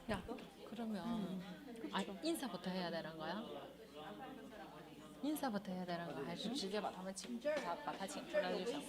야, 그러면 인사부터 해야 되는 거야? 인사부터 해야 되는 거야? 还是直接把他请出来就行？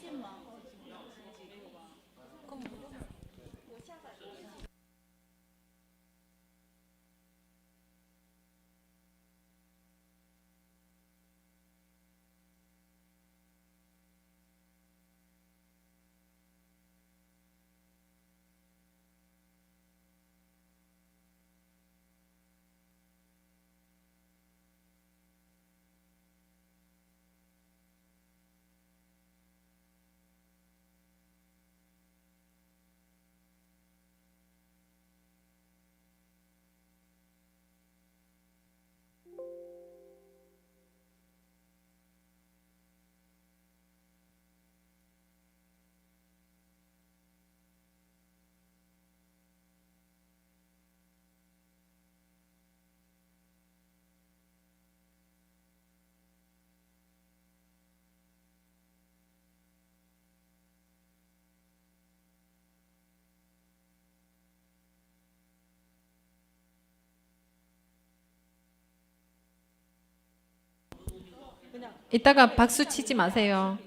그럼 이따가 박수 치지 마세요.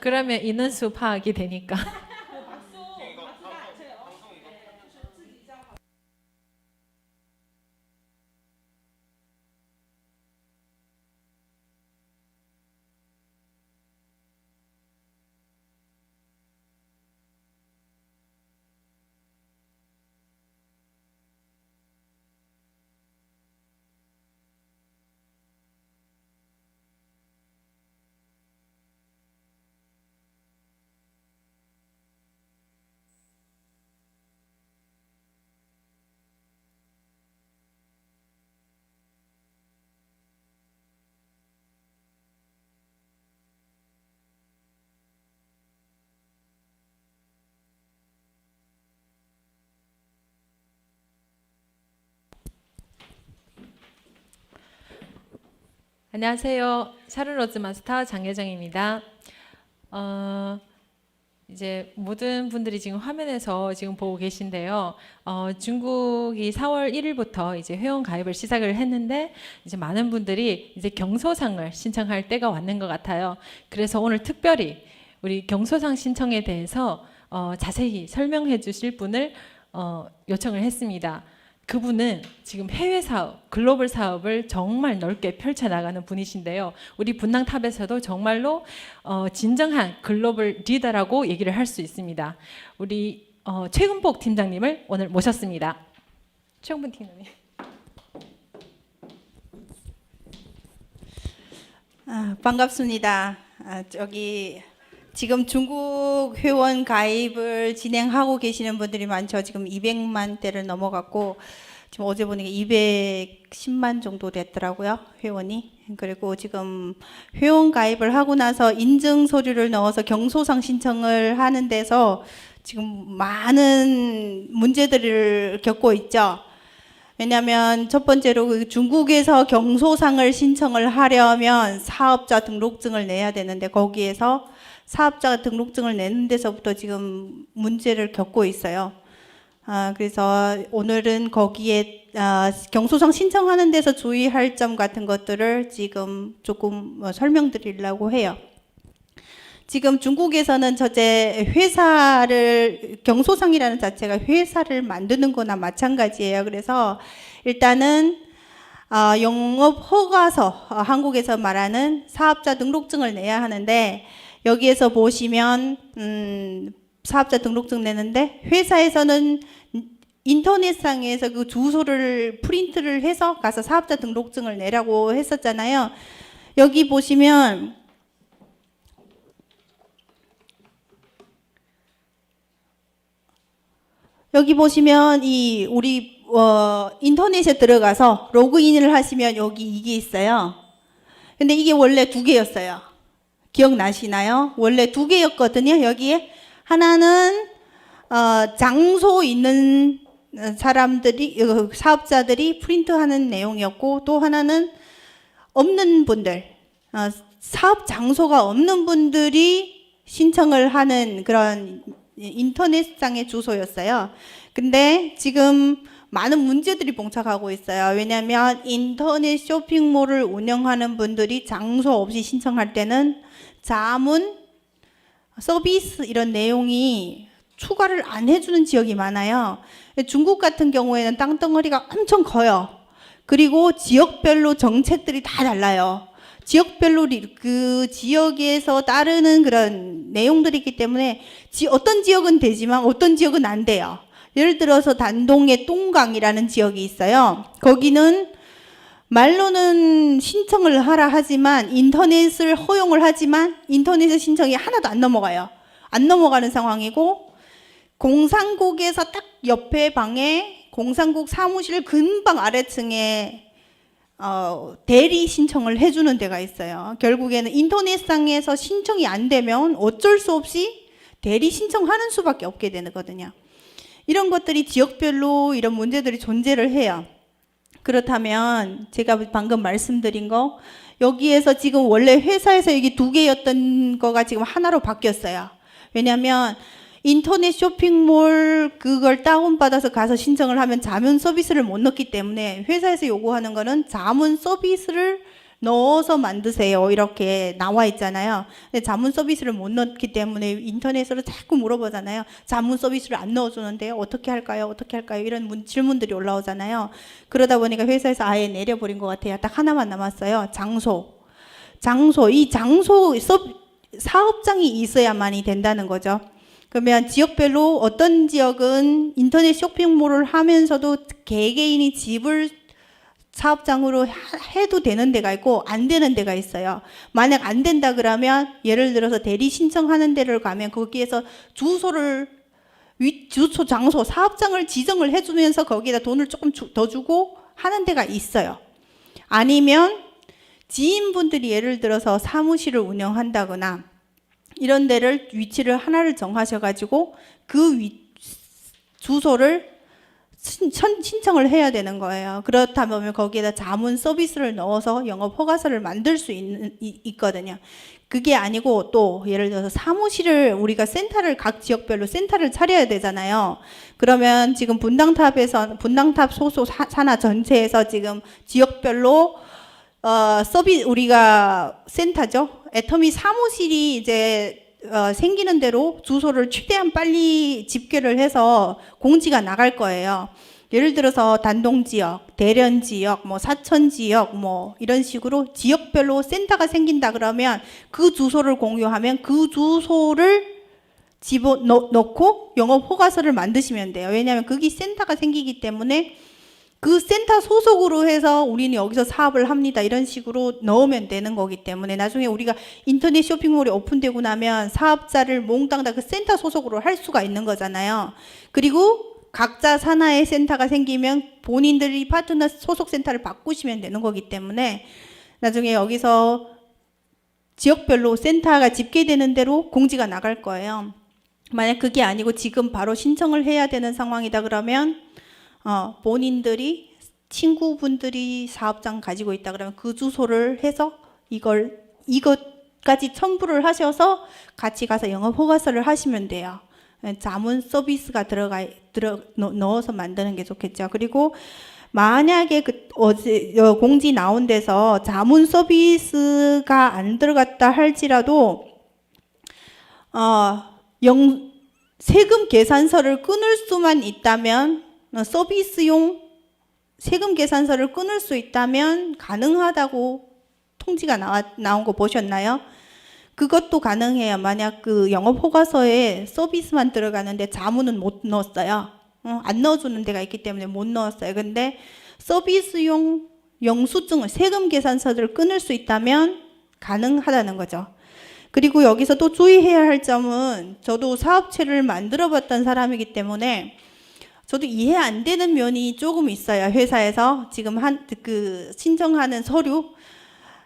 그러면 인원수 파악이 되니까. 안녕하세요. 샤를로즈 마스터 장혜정입니다. 이제 모든 분들이 지금 화면에서 지금 보고 계신데요. 중국이 4월 1일부터 이제 회원 가입을 시작을 했는데 이제 많은 분들이 이제 경소상을 신청할 때가 왔는 것 같아요. 그래서 오늘 특별히 우리 경소상 신청에 대해서 자세히 설명해 주실 분을 요청을 했습니다. 그분은 지금 해외 사업, 글로벌 사업을 정말 넓게 펼쳐나가는 분이신데요. 우리 분당탑에서도 정말로 진정한 글로벌 리더라고 얘기를 할 수 있습니다. 우리 최근복 팀장님을 오늘 모셨습니다. 최근복 팀장님. 반갑습니다. 지금 중국 회원 가입을 진행하고 계시는 분들이 많죠. 지금 200만 대를 넘어갔고 지금 어제 보니까 210만 정도 됐더라고요. 회원이. 그리고 지금 회원 가입을 하고 나서 인증 서류를 넣어서 경소상 신청을 하는 데서 지금 많은 문제들을 겪고 있죠. 왜냐하면 첫 번째로 중국에서 경소상을 신청을 하려면 사업자 등록증을 내야 되는데 거기에서 사업자 등록증을 내는 데서부터 지금 문제를 겪고 있어요. 그래서 오늘은 거기에 경소상 신청하는 데서 주의할 점 같은 것들을 지금 조금 설명드리려고 해요. 지금 중국에서는 회사를 경소상이라는 자체가 회사를 만드는 거나 마찬가지예요. 그래서 일단은 영업 허가서, 한국에서 말하는 사업자 등록증을 내야 하는데 여기에서 보시면 사업자 등록증 내는데 회사에서는 인터넷상에서 그 주소를 프린트를 해서 가서 사업자 등록증을 내라고 했었잖아요. 여기 보시면 우리 인터넷에 들어가서 로그인을 하시면 여기 이게 있어요. 근데 이게 원래 2개였어요. 기억나시나요? 원래 2개였거든요. 여기에 하나는 장소 있는 사람들이 사업자들이 프린트하는 내용이었고 또 하나는 없는 분들 사업 장소가 없는 분들이 신청을 하는 그런 인터넷상의 주소였어요. 근데 지금 많은 문제들이 봉착하고 있어요. 왜냐하면 인터넷 쇼핑몰을 운영하는 분들이 장소 없이 신청할 때는 자문, 서비스 이런 내용이 추가를 안 해주는 지역이 많아요. 중국 같은 경우에는 땅덩어리가 엄청 커요. 그리고 지역별로 정책들이 다 달라요. 지역별로 그 지역에서 따르는 그런 내용들이 있기 때문에 어떤 지역은 되지만 어떤 지역은 안 돼요. 예를 들어서 단동의 똥강이라는 지역이 있어요. 거기는 말로는 신청을 하라 하지만 인터넷을 허용을 하지만 인터넷 신청이 하나도 안 넘어가요. 안 넘어가는 상황이고 공산국에서 딱 옆에 방에 공산국 사무실 근방 아래층에 대리 신청을 해주는 데가 있어요. 결국에는 인터넷상에서 신청이 안 되면 어쩔 수 없이 대리 신청하는 수밖에 없게 되거든요. 이런 것들이 지역별로 이런 문제들이 존재를 해요. 그렇다면 제가 방금 말씀드린 거 여기에서 지금 원래 회사에서 여기 2개였던 거가 지금 하나로 바뀌었어요. 왜냐하면 인터넷 쇼핑몰 그걸 다운받아서 가서 신청을 하면 자문 서비스를 못 넣기 때문에 회사에서 요구하는 거는 자문 서비스를 넣어서 만드세요 이렇게 나와 있잖아요. 근데 자문 서비스를 못 넣기 때문에 인터넷으로 자꾸 물어보잖아요. 자문 서비스를 안 넣어주는데 어떻게 할까요? 어떻게 할까요? 이런 질문들이 올라오잖아요. 그러다 보니까 회사에서 아예 내려버린 것 같아요. 딱 하나만 남았어요. 이 장소 사업장이 있어야만이 된다는 거죠. 그러면 지역별로 어떤 지역은 인터넷 쇼핑몰을 하면서도 개개인이 집을 사업장으로 해도 되는 데가 있고 안 되는 데가 있어요. 만약 안 된다 그러면 예를 들어서 대리 신청하는 데를 가면 거기에서 주소, 장소, 사업장을 지정을 해주면서 거기다 돈을 조금 더 주고 하는 데가 있어요. 아니면 지인분들이 예를 들어서 사무실을 운영한다거나 이런 데를 위치를 하나를 정하셔가지고 그 주소를 신청을 해야 되는 거예요. 그렇다면 거기에다 자문 서비스를 넣어서 영업 허가서를 만들 수 있거든요. 그게 아니고 또 예를 들어서 사무실을 우리가 각 지역별로 센터를 차려야 되잖아요. 그러면 지금 분당탑 소속 산하 전체에서 지금 지역별로 우리가 센터죠. 애터미 사무실이 이제 생기는 대로 주소를 최대한 빨리 집계를 해서 공지가 나갈 거예요. 예를 들어서 단동 지역, 대련 지역, 사천 지역, 이런 식으로 지역별로 센터가 생긴다 그러면 그 주소를 공유하면 그 주소를 집어넣고 영업 허가서를 만드시면 돼요. 왜냐하면 거기 센터가 생기기 때문에 그 센터 소속으로 해서 우리는 여기서 사업을 합니다. 이런 식으로 넣으면 되는 거기 때문에 나중에 우리가 인터넷 쇼핑몰이 오픈되고 나면 사업자를 몽땅 다 그 센터 소속으로 할 수가 있는 거잖아요. 그리고 각자 산하의 센터가 생기면 본인들이 파트너 소속 센터를 바꾸시면 되는 거기 때문에 나중에 여기서 지역별로 센터가 집계되는 대로 공지가 나갈 거예요. 만약 그게 아니고 지금 바로 신청을 해야 되는 상황이다 그러면 본인들이 친구분들이 사업장 가지고 있다 그러면 그 주소를 해서 이것까지 첨부를 하셔서 같이 가서 영업 허가서를 하시면 돼요. 자문 서비스가 넣어서 만드는 게 좋겠죠. 그리고 만약에 어제 공지 나온 데서 자문 서비스가 안 들어갔다 할지라도 세금 계산서를 끊을 수만 있다면 서비스용 세금 계산서를 끊을 수 있다면 가능하다고 통지가 나온 거 보셨나요? 그것도 가능해요. 만약 그 영업 허가서에 서비스만 들어가는데 자문은 못 넣었어요. 안 넣어주는 데가 있기 때문에 못 넣었어요. 근데 서비스용 영수증을 세금 계산서를 끊을 수 있다면 가능하다는 거죠. 그리고 여기서 또 주의해야 할 점은 저도 사업체를 만들어 봤던 사람이기 때문에 저도 이해 안 되는 면이 조금 있어요. 회사에서 지금 신청하는 서류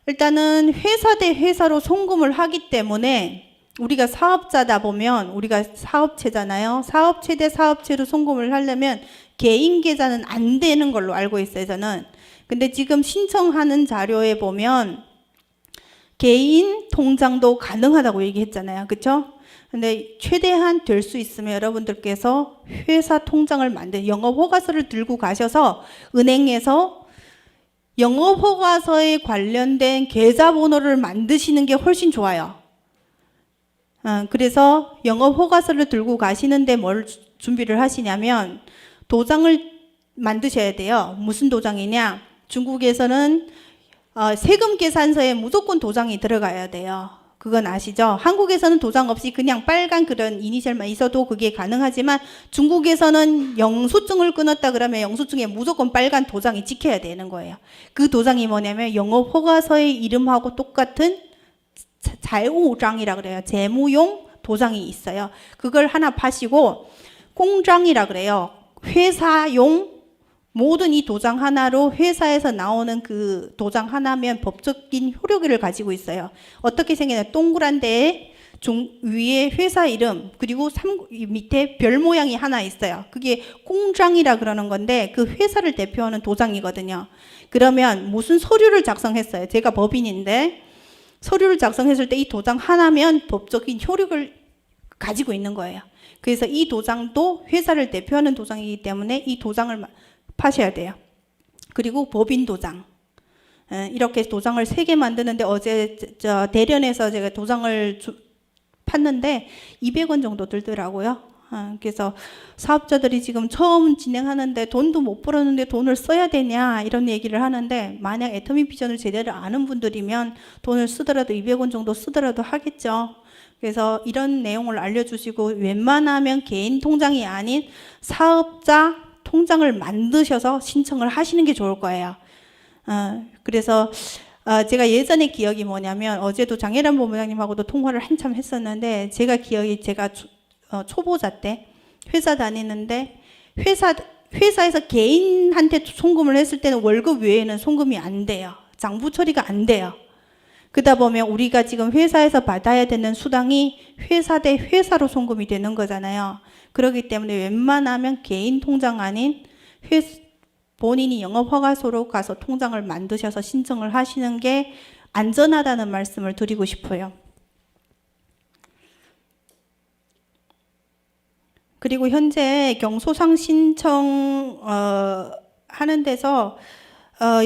일단은 회사 대 회사로 송금을 하기 때문에 우리가 사업자다 보면 우리가 사업체잖아요. 사업체 대 사업체로 송금을 하려면 개인 계좌는 안 되는 걸로 알고 있어요. 저는. 근데 지금 신청하는 자료에 보면 개인 통장도 가능하다고 얘기했잖아요. 그렇죠? 근데 최대한 될 수 있으면 여러분들께서 회사 통장을 영업 허가서를 들고 가셔서 은행에서 영업 허가서에 관련된 계좌번호를 만드시는 게 훨씬 좋아요. 그래서 영업 허가서를 들고 가시는데 뭘 준비를 하시냐면 도장을 만드셔야 돼요. 무슨 도장이냐? 중국에서는 세금 계산서에 무조건 도장이 들어가야 돼요. 그건 아시죠? 한국에서는 도장 없이 그냥 빨간 그런 이니셜만 있어도 그게 가능하지만 중국에서는 영수증을 끊었다 그러면 영수증에 무조건 빨간 도장이 찍혀야 되는 거예요. 그 도장이 뭐냐면 영업 허가서의 이름하고 똑같은 자우장이라 그래요. 재무용 도장이 있어요. 그걸 하나 파시고 공장이라 그래요. 회사용 모든 이 도장 하나로 회사에서 나오는 그 도장 하나면 법적인 효력을 가지고 있어요. 어떻게 생겼냐? 동그란 데에 위에 회사 이름 그리고 밑에 별 모양이 하나 있어요. 그게 공장이라 그러는 건데 그 회사를 대표하는 도장이거든요. 그러면 무슨 서류를 작성했어요? 제가 법인인데 서류를 작성했을 때 이 도장 하나면 법적인 효력을 가지고 있는 거예요. 그래서 이 도장도 회사를 대표하는 도장이기 때문에 이 도장을 파셔야 돼요. 그리고 법인 도장. 이렇게 도장을 3개 만드는데 어제 대련에서 제가 도장을 팠는데 200원 정도 들더라고요. 그래서 사업자들이 지금 처음 진행하는데 돈도 못 벌었는데 돈을 써야 되냐 이런 얘기를 하는데 만약 애터미 비전을 제대로 아는 분들이면 돈을 쓰더라도 200원 정도 쓰더라도 하겠죠. 그래서 이런 내용을 알려주시고 웬만하면 개인 통장이 아닌 사업자 통장을 만드셔서 신청을 하시는 게 좋을 거예요. 그래서 제가 예전에 기억이 뭐냐면 어제도 장혜란 본부장님하고도 통화를 한참 했었는데 제가 초보자 때 회사 다니는데 회사에서 개인한테 송금을 했을 때는 월급 외에는 송금이 안 돼요. 장부 처리가 안 돼요. 그러다 보면 우리가 지금 회사에서 받아야 되는 수당이 회사 대 회사로 송금이 되는 거잖아요. 그렇기 때문에 웬만하면 개인 통장 아닌 본인이 영업허가소로 가서 통장을 만드셔서 신청을 하시는 게 안전하다는 말씀을 드리고 싶어요. 그리고 현재 경소상 신청 하는 데서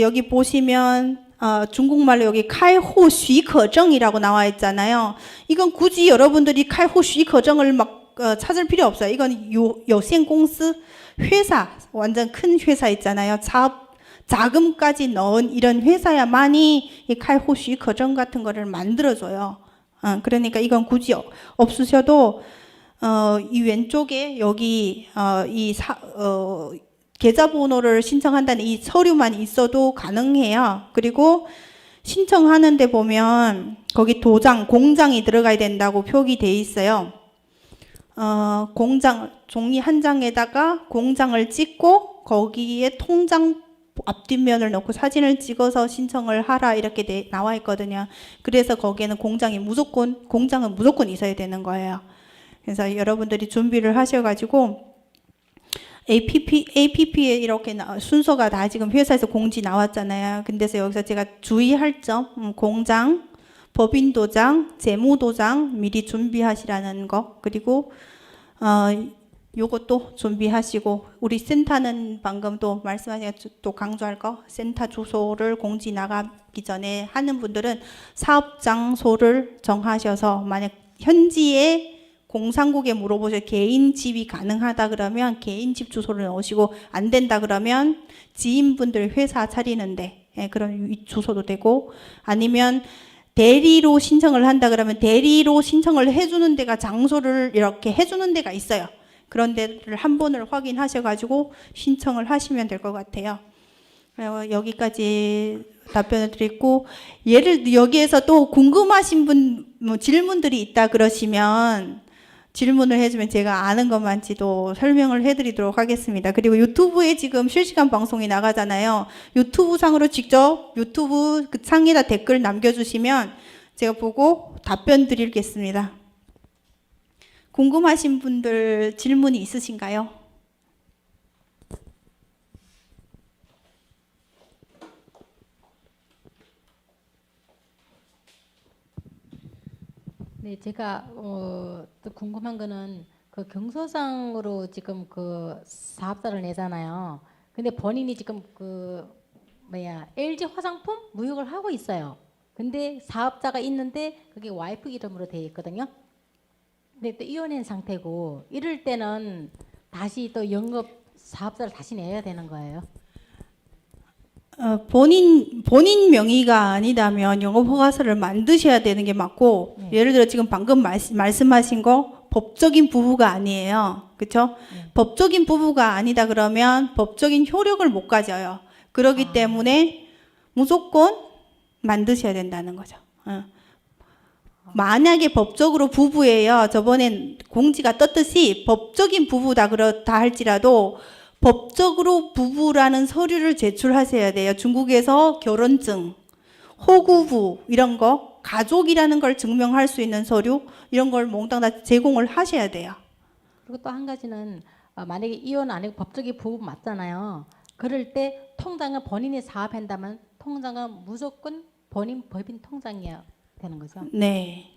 여기 보시면 중국말로 여기开户许可证이라고 나와 있잖아요. 이건 굳이 여러분들이 开户许可证을 막 찾을 필요 없어요. 이건有限公司 회사, 완전 큰 회사 있잖아요. 사업 자금까지 넣은 이런 회사야만이 이 开户许可证 같은 거를 만들어줘요. 그러니까 이건 굳이 없으셔도 이 왼쪽에 여기 계좌번호를 신청한다는 이 서류만 있어도 가능해요. 그리고 신청하는데 보면 거기 공장이 들어가야 된다고 표기돼 있어요. 종이 한 장에다가 공장을 찍고 거기에 통장 앞뒷면을 넣고 사진을 찍어서 신청을 하라 이렇게 나와 있거든요. 그래서 거기에는 공장은 무조건 있어야 되는 거예요. 그래서 여러분들이 준비를 하셔가지고 APP에 이렇게 순서가 다 지금 회사에서 공지 나왔잖아요. 근데서 여기서 제가 주의할 점, 공장, 법인도장, 재무도장 미리 준비하시라는 거. 그리고 요것도 준비하시고 우리 센터는 방금 또 말씀하신 또 강조할 거 센터 주소를 공지 나가기 전에 하는 분들은 사업 장소를 정하셔서 만약 현지에 공산국에 물어보셔 개인 집이 가능하다 그러면 개인 집 주소를 넣으시고 안 된다 그러면 지인분들 회사 차리는데 그런 주소도 되고 아니면 대리로 신청을 한다 그러면 대리로 신청을 해주는 데가 장소를 이렇게 해주는 데가 있어요. 그런 데를 한 번을 확인하셔가지고 신청을 하시면 될 것 같아요. 여기까지 답변을 드리고 여기에서 또 궁금하신 질문들이 있다 그러시면 질문을 해주면 제가 아는 것만치도 설명을 해드리도록 하겠습니다. 그리고 유튜브에 지금 실시간 방송이 나가잖아요. 유튜브 상으로 직접 유튜브 그 상에다 댓글 남겨주시면 제가 보고 답변 드리겠습니다. 궁금하신 분들 질문이 있으신가요? 네, 제가 또 궁금한 거는 그 경소상으로 지금 그 사업자를 내잖아요. 근데 본인이 지금 그 뭐야 LG 화장품 무역을 하고 있어요. 근데 사업자가 있는데 그게 와이프 이름으로 되어 있거든요. 근데 또 이혼한 상태고 이럴 때는 다시 또 영업 사업자를 다시 내야 되는 거예요. 본인 명의가 아니다면 영업허가서를 만드셔야 되는 게 맞고, 네. 예를 들어 지금 방금 말씀하신 거 법적인 부부가 아니에요. 그렇죠? 네. 법적인 부부가 아니다 그러면 법적인 효력을 못 가져요. 그렇기 때문에 무조건 만드셔야 된다는 거죠. 만약에 법적으로 부부예요. 저번엔 공지가 떴듯이 법적인 부부다 그렇다 할지라도 법적으로 부부라는 서류를 제출하셔야 돼요. 중국에서 결혼증, 호구부 이런 거, 가족이라는 걸 증명할 수 있는 서류 이런 걸 몽땅 다 제공을 하셔야 돼요. 그리고 또 한 가지는 만약에 이혼 아니고 법적인 부부 맞잖아요. 그럴 때 통장은 본인이 사업한다면 통장은 무조건 본인 법인 통장이어야 되는 거죠. 네.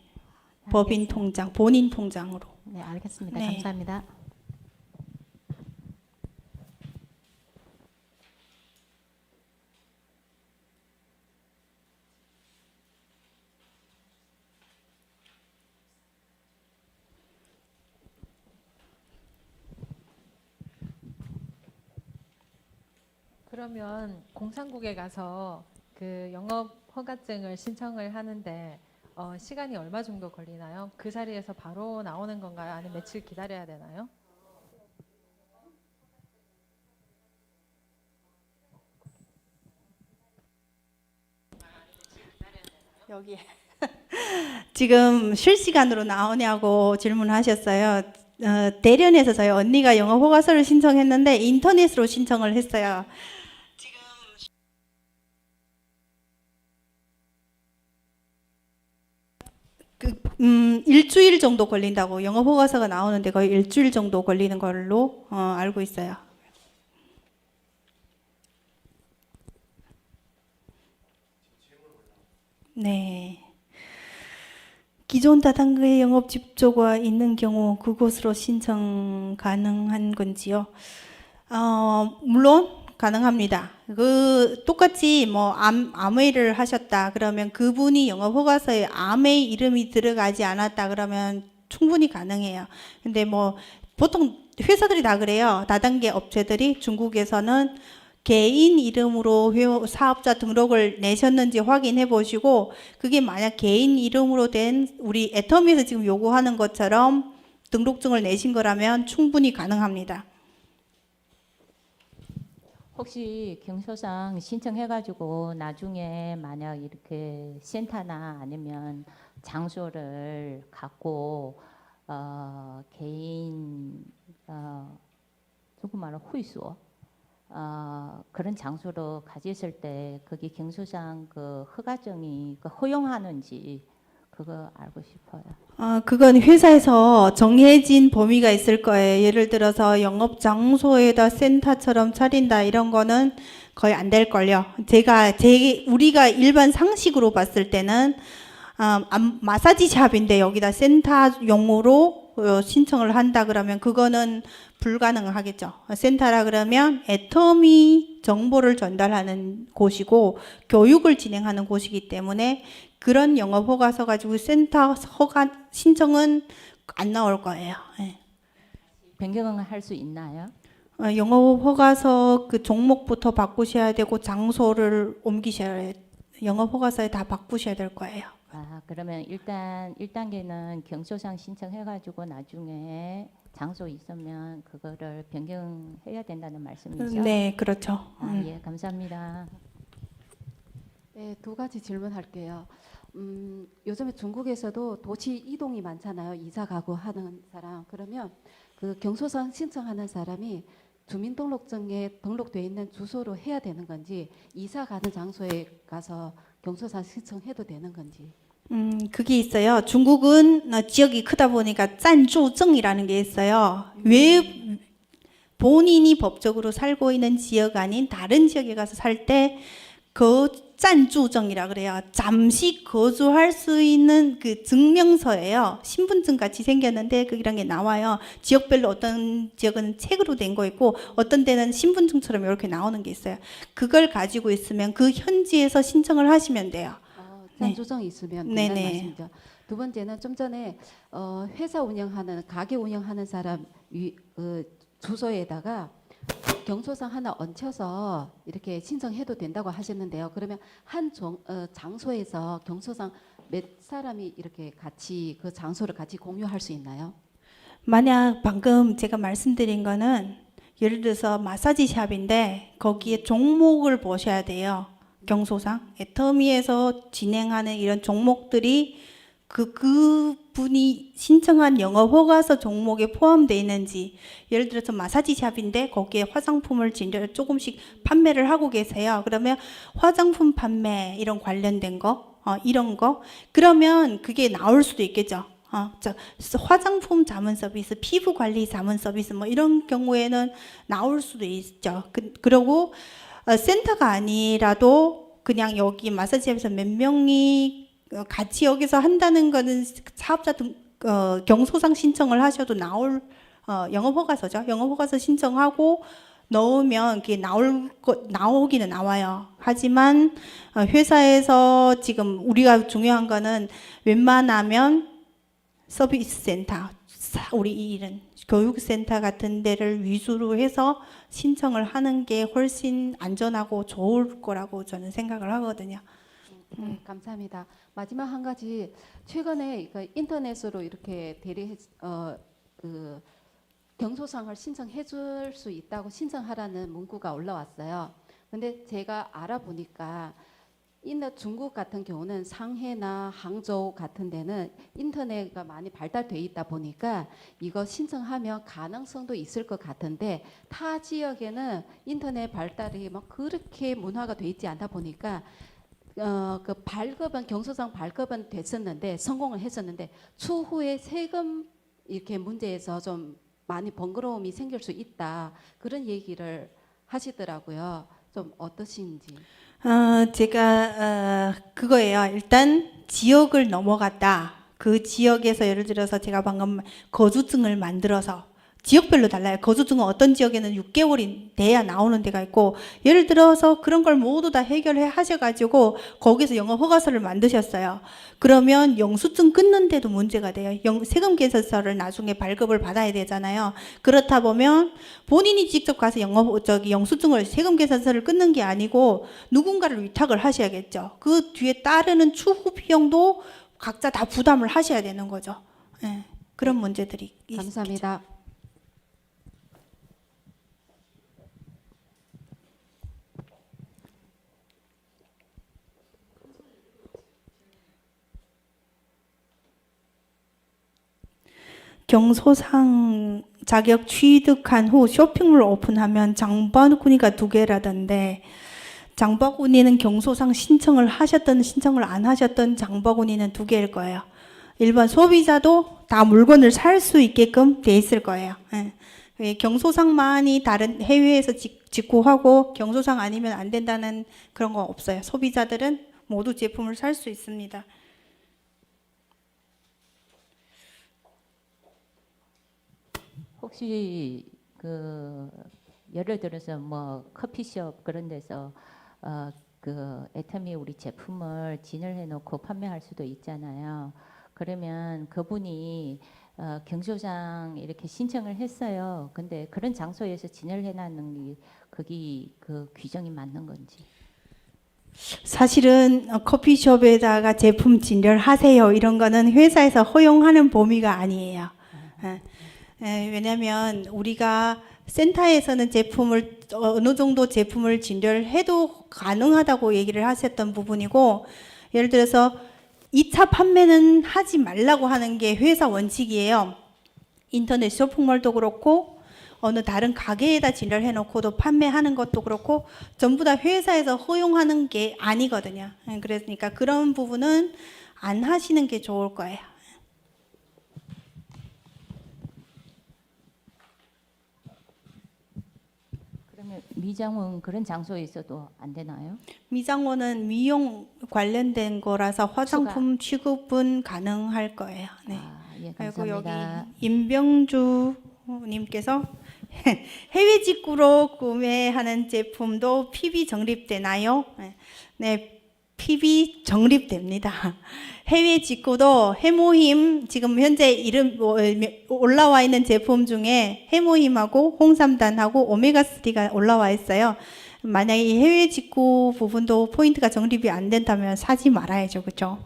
법인 통장, 본인 통장으로. 네, 알겠습니다. 네. 감사합니다. 그러면 공산국에 가서 그 영업 허가증을 신청을 하는데 시간이 얼마 정도 걸리나요? 그 자리에서 바로 나오는 건가요? 아니면 며칠 기다려야 되나요? 여기 지금 실시간으로 나오냐고 질문하셨어요. 대련에서 저희 언니가 영업 허가서를 신청했는데 인터넷으로 신청을 했어요. 일주일 정도 걸린다고 영업 허가서가 나오는데 거의 일주일 정도 걸리는 걸로 알고 있어요. 네. 기존 다단계 영업 집조가 있는 경우 그곳으로 신청 가능한 건지요? 물론 가능합니다. 그 똑같이 뭐 아메이를 하셨다 그러면 그분이 영업 허가서에 아메이 이름이 들어가지 않았다 그러면 충분히 가능해요. 근데 뭐 보통 회사들이 다 그래요. 다단계 업체들이 중국에서는 개인 이름으로 사업자 등록을 내셨는지 확인해 보시고 그게 만약 개인 이름으로 된 우리 애터미에서 지금 요구하는 것처럼 등록증을 내신 거라면 충분히 가능합니다. 혹시 경소상 신청해가지고 나중에 만약 이렇게 센터나 아니면 장소를 갖고 개인 조금만 후이소 그런 장소로 가졌을 때 거기 경소상 그 허가증이 그 허용하는지 그거 알고 싶어요. 그건 회사에서 정해진 범위가 있을 거예요. 예를 들어서 영업 장소에다 센터처럼 차린다 이런 거는 거의 안 될 걸요. 우리가 일반 상식으로 봤을 때는 마사지 샵인데 여기다 센터용으로 신청을 한다 그러면 그거는 불가능하겠죠. 센터라 그러면 애터미 정보를 전달하는 곳이고 교육을 진행하는 곳이기 때문에 그런 영업 허가서 가지고 센터 허가 신청은 안 나올 거예요. 네. 변경을 할 수 있나요? 영업 허가서 그 종목부터 바꾸셔야 되고 장소를 옮기셔야 영업 허가서에 다 바꾸셔야 될 거예요. 그러면 일단 1단계는 경소상 신청해가지고 나중에 장소 있으면 그거를 변경해야 된다는 말씀이죠? 네, 그렇죠. 예, 감사합니다. 네, 두 가지 질문할게요. 요즘에 중국에서도 도시 이동이 많잖아요. 이사 가고 하는 사람. 그러면 그 경소상 신청하는 사람이 주민등록증에 등록되어 있는 주소로 해야 되는 건지 이사 가는 장소에 가서 경소상 신청해도 되는 건지. 그게 있어요. 중국은 지역이 크다 보니까 짠주증이라는 게 있어요. 왜 본인이 법적으로 살고 있는 지역 아닌 다른 지역에 가서 살 때 그暂住证이라 그래요. 잠시 거주할 수 있는 그 증명서예요. 신분증 같이 생겼는데 그런 게 나와요. 지역별로 어떤 지역은 책으로 된 거 있고 어떤 데는 신분증처럼 이렇게 나오는 게 있어요. 그걸 가지고 있으면 그 현지에서 신청을 하시면 돼요.暂조정이 있으면 네, 된다는 네. 말씀이죠. 두 번째는 좀 전에 회사 운영하는 가게 운영하는 사람 주소에다가 경소상 하나 얹혀서 이렇게 신청해도 된다고 하셨는데요. 그러면 한 장소에서 경소상 몇 사람이 이렇게 같이 그 장소를 같이 공유할 수 있나요? 만약 방금 제가 말씀드린 거는 예를 들어서 마사지 샵인데 거기에 종목을 보셔야 돼요. 경소상 애터미에서 진행하는 이런 종목들이 그분이 신청한 영업허가서 종목에 포함되어 있는지, 예를 들어서 마사지 샵인데 거기에 화장품을 조금씩 판매를 하고 계세요. 그러면 화장품 판매 이런 관련된 거, 이런 거 그러면 그게 나올 수도 있겠죠. 화장품 자문 서비스, 피부 관리 자문 서비스 뭐 이런 경우에는 나올 수도 있죠. 그리고 센터가 아니라도 그냥 여기 마사지샵에서 몇 명이 같이 여기서 한다는 거는 사업자 경소상 신청을 하셔도 나올 영업허가서죠. 영업허가서 신청하고 넣으면 그게 나오기는 나와요. 하지만 회사에서 지금 우리가 중요한 거는 웬만하면 서비스 센터, 우리 이 일은 교육센터 같은 데를 위주로 해서 신청을 하는 게 훨씬 안전하고 좋을 거라고 저는 생각을 하거든요. 네, 감사합니다. 마지막 한 가지 최근에 그 인터넷으로 이렇게 그 경소상을 신청해 줄 수 있다고 신청하라는 문구가 올라왔어요. 근데 제가 알아보니까 중국 같은 경우는 상해나 항저우 같은 데는 인터넷가 많이 발달돼 있다 보니까 이거 신청하면 가능성도 있을 것 같은데 타 지역에는 인터넷 발달이 막 그렇게 문화가 돼 있지 않다 보니까 그 발급은 경소상 발급은 됐었는데 성공을 했었는데 추후에 세금 이렇게 문제에서 좀 많이 번거로움이 생길 수 있다 그런 얘기를 하시더라고요. 좀 어떠신지? 제가 그거예요. 일단 지역을 넘어갔다. 그 지역에서 예를 들어서 제가 방금 거주증을 만들어서 지역별로 달라요. 거주증은 어떤 지역에는 6개월이 돼야 나오는 데가 있고, 예를 들어서 그런 걸 모두 다 해결해 하셔가지고 거기서 영업허가서를 만드셨어요. 그러면 영수증 끊는데도 문제가 돼요. 세금 계산서를 나중에 발급을 받아야 되잖아요. 그렇다 보면 본인이 직접 가서 영수증을 세금 계산서를 끊는 게 아니고 누군가를 위탁을 하셔야겠죠. 그 뒤에 따르는 추후 비용도 각자 다 부담을 하셔야 되는 거죠. 네, 그런 문제들이 감사합니다. 경소상 자격 취득한 후 쇼핑몰 오픈하면 장바구니가 2개라던데, 장바구니는 경소상 신청을 하셨든 신청을 안 하셨든 장바구니는 2개일 거예요. 일반 소비자도 다 물건을 살 수 있게끔 돼 있을 거예요. 예. 경소상만이 다른 해외에서 직구하고 경소상 아니면 안 된다는 그런 거 없어요. 소비자들은 모두 제품을 살 수 있습니다. 혹시 그 예를 들어서 뭐 커피숍 그런 데서 그 애터미 우리 제품을 진열해 놓고 판매할 수도 있잖아요. 그러면 그분이 경소장 이렇게 신청을 했어요. 근데 그런 장소에서 진열해 놨는 게 그게 그 규정이 맞는 건지. 사실은 커피숍에다가 제품 진열하세요 이런 거는 회사에서 허용하는 범위가 아니에요. 왜냐하면 우리가 센터에서는 제품을 어느 정도 제품을 진열해도 가능하다고 얘기를 하셨던 부분이고, 예를 들어서 2차 판매는 하지 말라고 하는 게 회사 원칙이에요. 인터넷 쇼핑몰도 그렇고 어느 다른 가게에다 진열해 놓고도 판매하는 것도 그렇고 전부 다 회사에서 허용하는 게 아니거든요. 그러니까 그런 부분은 안 하시는 게 좋을 거예요. 그러면 미장원 그런 장소에 있어도 안 되나요? 미장원은 미용 관련된 거라서 화장품 취급은 가능할 거예요. 네. 예, 그리고 여기 감사합니다. 임병주 님께서 해외 직구로 구매하는 제품도 PB 정립되나요? 네, PB 정립됩니다. 해외 직구도 해모힘 지금 현재 이름 올라와 있는 제품 중에 해모힘하고 홍삼단하고 오메가3가 올라와 있어요. 만약에 이 해외 직구 부분도 포인트가 정립이 안 된다면 사지 말아야죠, 그렇죠?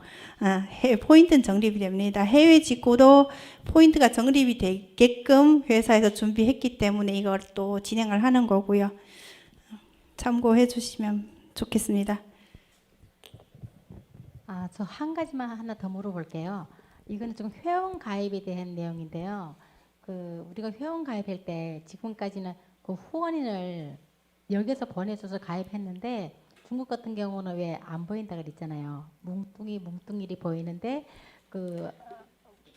포인트는 정립이 됩니다. 해외 직구도 포인트가 정립이 되게끔 회사에서 준비했기 때문에 이걸 또 진행을 하는 거고요. 참고해 주시면 좋겠습니다. 저 한 가지만 하나 더 물어볼게요. 이거는 좀 회원 가입에 대한 내용인데요. 우리가 회원 가입할 때 지금까지는 그 후원인을 여기서 보내줘서 가입했는데 중국 같은 경우는 왜 안 보인다 그랬잖아요. 뭉뚱이리 보이는데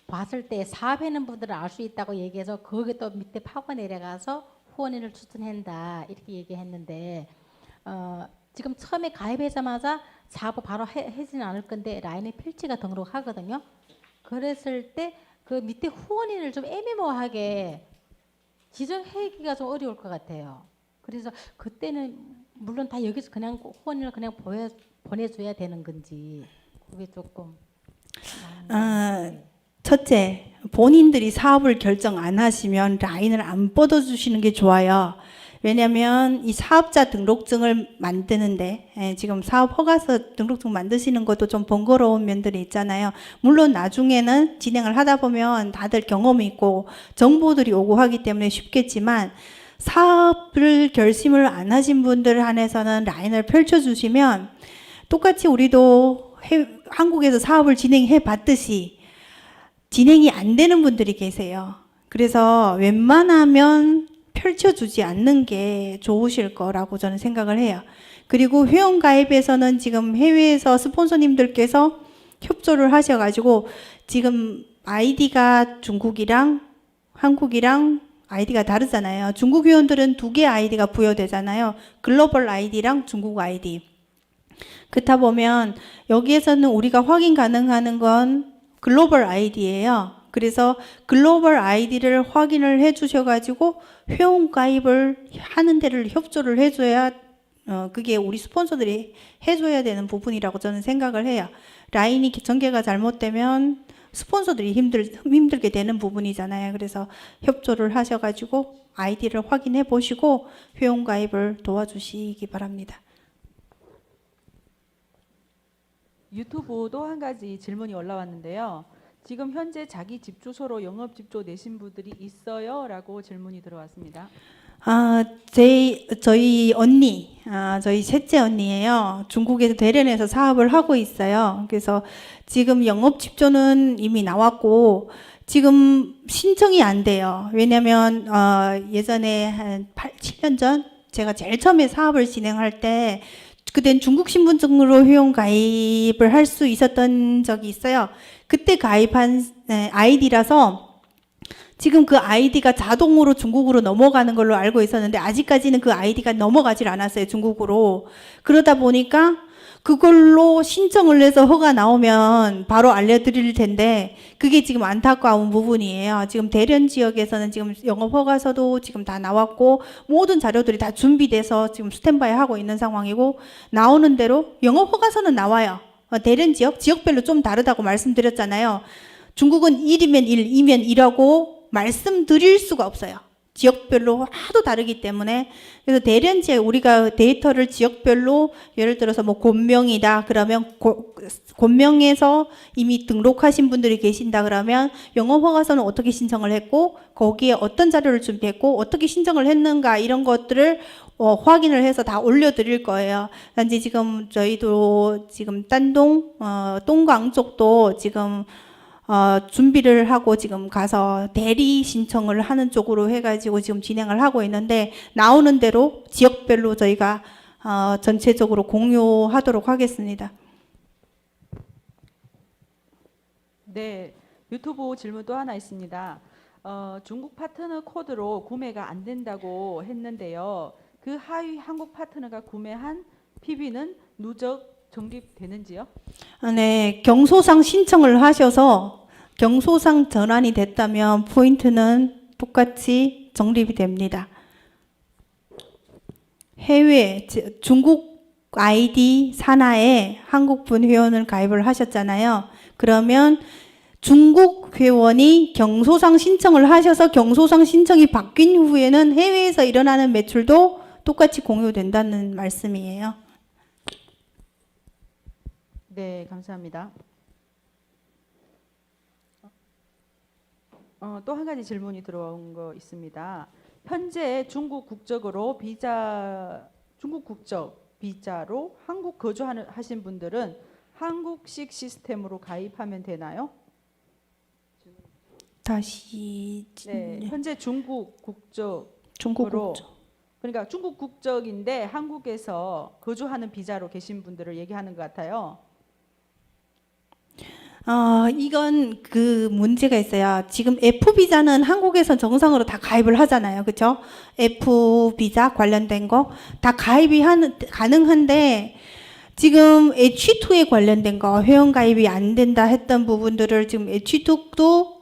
봤을 때 사업하는 분들은 알 수 있다고 얘기해서 거기 또 밑에 파고 내려가서 후원인을 추천한다 이렇게 얘기했는데 지금 처음에 가입하자마자 사업 바로 해지는 않을 건데 라인에 필지가 등록하거든요. 그랬을 때 그 밑에 후원인을 좀 애매모호하게 지정하기가 좀 어려울 것 같아요. 그래서 그때는 물론 다 여기서 그냥 후원인을 그냥 보내줘야 되는 건지 그게 조금 첫째, 본인들이 사업을 결정 안 하시면 라인을 안 뻗어주시는 게 좋아요. 왜냐하면 이 사업자 등록증을 만드는데 지금 사업 허가서 등록증 만드시는 것도 좀 번거로운 면들이 있잖아요. 물론 나중에는 진행을 하다 보면 다들 경험이 있고 정보들이 오고 하기 때문에 쉽겠지만 사업을 결심을 안 하신 분들 한해서는 라인을 펼쳐주시면 똑같이 우리도 한국에서 사업을 진행해 봤듯이 진행이 안 되는 분들이 계세요. 그래서 웬만하면 펼쳐주지 않는 게 좋으실 거라고 저는 생각을 해요. 그리고 회원가입에서는 지금 해외에서 스폰서님들께서 협조를 하셔가지고 지금 아이디가 중국이랑 한국이랑 아이디가 다르잖아요. 중국 회원들은 2개 아이디가 부여되잖아요. 글로벌 아이디랑 중국 아이디. 그렇다 보면 여기에서는 우리가 확인 가능한 건 글로벌 아이디예요. 그래서 글로벌 아이디를 확인을 해 주셔가지고 회원 가입을 하는 데를 협조를 해줘야 그게 우리 스폰서들이 해줘야 되는 부분이라고 저는 생각을 해요. 라인이 전개가 잘못되면 스폰서들이 힘들게 되는 부분이잖아요. 그래서 협조를 하셔가지고 아이디를 확인해 보시고 회원 가입을 도와주시기 바랍니다. 유튜브도 한 가지 질문이 올라왔는데요. 지금 현재 자기 집 주소로 영업 집조 내신 분들이 있어요? 라고 질문이 들어왔습니다. 저희 언니, 저희 셋째 언니예요. 중국에서 대련에서 사업을 하고 있어요. 그래서 지금 영업 집조는 이미 나왔고 지금 신청이 안 돼요. 왜냐면 예전에 한 7년 전 제가 제일 처음에 사업을 진행할 때 그땐 중국 신분증으로 회원 가입을 할 수 있었던 적이 있어요. 그때 가입한 아이디라서 지금 그 아이디가 자동으로 중국으로 넘어가는 걸로 알고 있었는데 아직까지는 그 아이디가 넘어가질 않았어요, 중국으로. 그러다 보니까 그걸로 신청을 해서 허가 나오면 바로 알려드릴 텐데 그게 지금 안타까운 부분이에요. 지금 대련 지역에서는 지금 영업 허가서도 지금 다 나왔고 모든 자료들이 다 준비돼서 지금 스탠바이 하고 있는 상황이고 나오는 대로 영업 허가서는 나와요. 대련 지역별로 좀 다르다고 말씀드렸잖아요. 중국은 1이면 1, 2면 2라고 말씀드릴 수가 없어요. 지역별로 하도 다르기 때문에. 그래서 대련 지역 우리가 데이터를 지역별로 예를 들어서 뭐 곤명이다 그러면 곤명에서 이미 등록하신 분들이 계신다 그러면 영업 허가서는 어떻게 신청을 했고 거기에 어떤 자료를 준비했고 어떻게 신청을 했는가 이런 것들을 확인을 해서 다 올려드릴 거예요. 단지 지금 저희도 지금 딴동 동강 쪽도 지금 준비를 하고 지금 가서 대리 신청을 하는 쪽으로 해가지고 지금 진행을 하고 있는데 나오는 대로 지역별로 저희가 전체적으로 공유하도록 하겠습니다. 네, 유튜브 질문 또 하나 있습니다. 중국 파트너 코드로 구매가 안 된다고 했는데요. 그 하위 한국 파트너가 구매한 PB는 누적 적립되는지요? 네, 경소상 신청을 하셔서 경소상 전환이 됐다면 포인트는 똑같이 적립이 됩니다. 중국 아이디 산하에 한국분 회원을 가입을 하셨잖아요. 그러면 중국 회원이 경소상 신청을 하셔서 경소상 신청이 바뀐 후에는 해외에서 일어나는 매출도 똑같이 공유된다는 말씀이에요. 네, 감사합니다. 또 한 가지 질문이 들어온 거 있습니다. 현재 중국 국적으로 중국 국적 비자로 한국 거주하신 분들은 한국식 시스템으로 가입하면 되나요? 다시 네, 현재 중국 국적으로 중국 국적. 그러니까 중국 국적인데 한국에서 거주하는 비자로 계신 분들을 얘기하는 것 같아요. 이건 그 문제가 있어요. 지금 F 비자는 한국에서 정상으로 다 가입을 하잖아요. 그렇죠? F 비자 관련된 거 다 가입이 가능한데 지금 H2에 관련된 거 회원 가입이 안 된다 했던 부분들을 지금 H2도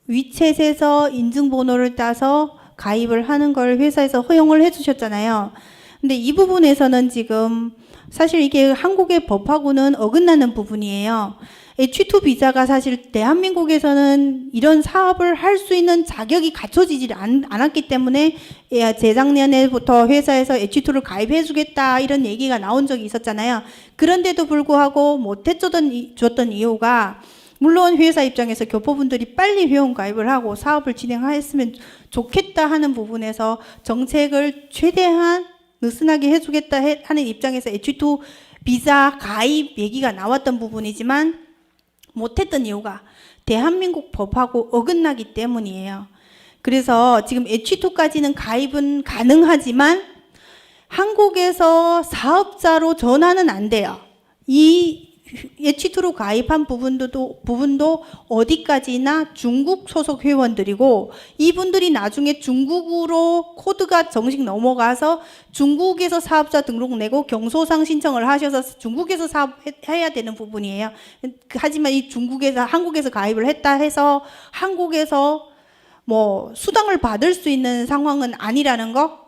위챗에서 인증번호를 따서 가입을 하는 걸 회사에서 허용을 해주셨잖아요. 근데 이 부분에서는 지금 사실 이게 한국의 법하고는 어긋나는 부분이에요. H2 비자가 사실 대한민국에서는 이런 사업을 할 수 있는 자격이 갖춰지지 않았기 때문에 재작년에부터 회사에서 H2를 가입해주겠다 이런 얘기가 나온 적이 있었잖아요. 그런데도 불구하고 못해줬던 이유가 물론 회사 입장에서 교포분들이 빨리 회원 가입을 하고 사업을 진행했으면 좋겠다 하는 부분에서 정책을 최대한 느슨하게 해주겠다 하는 입장에서 H2 비자 가입 얘기가 나왔던 부분이지만 못했던 이유가 대한민국 법하고 어긋나기 때문이에요. 그래서 지금 H2까지는 가입은 가능하지만 한국에서 사업자로 전환은 안 돼요. 이 H2로 가입한 부분도 어디까지나 중국 소속 회원들이고 이분들이 나중에 중국으로 코드가 정식 넘어가서 중국에서 사업자 등록 내고 경소상 신청을 하셔서 중국에서 사업해야 되는 부분이에요. 하지만 이 한국에서 가입을 했다 해서 한국에서 뭐 수당을 받을 수 있는 상황은 아니라는 거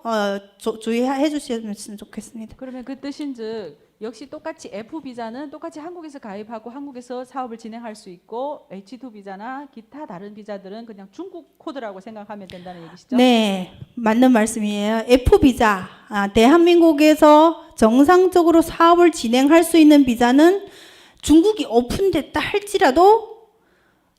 주의해 주셨으면 좋겠습니다. 그러면 그 뜻인즉 역시 똑같이 F 비자는 똑같이 한국에서 가입하고 한국에서 사업을 진행할 수 있고 H2 비자나 기타 다른 비자들은 그냥 중국 코드라고 생각하면 된다는 얘기시죠? 네, 맞는 말씀이에요. F 비자, 대한민국에서 정상적으로 사업을 진행할 수 있는 비자는 중국이 오픈됐다 할지라도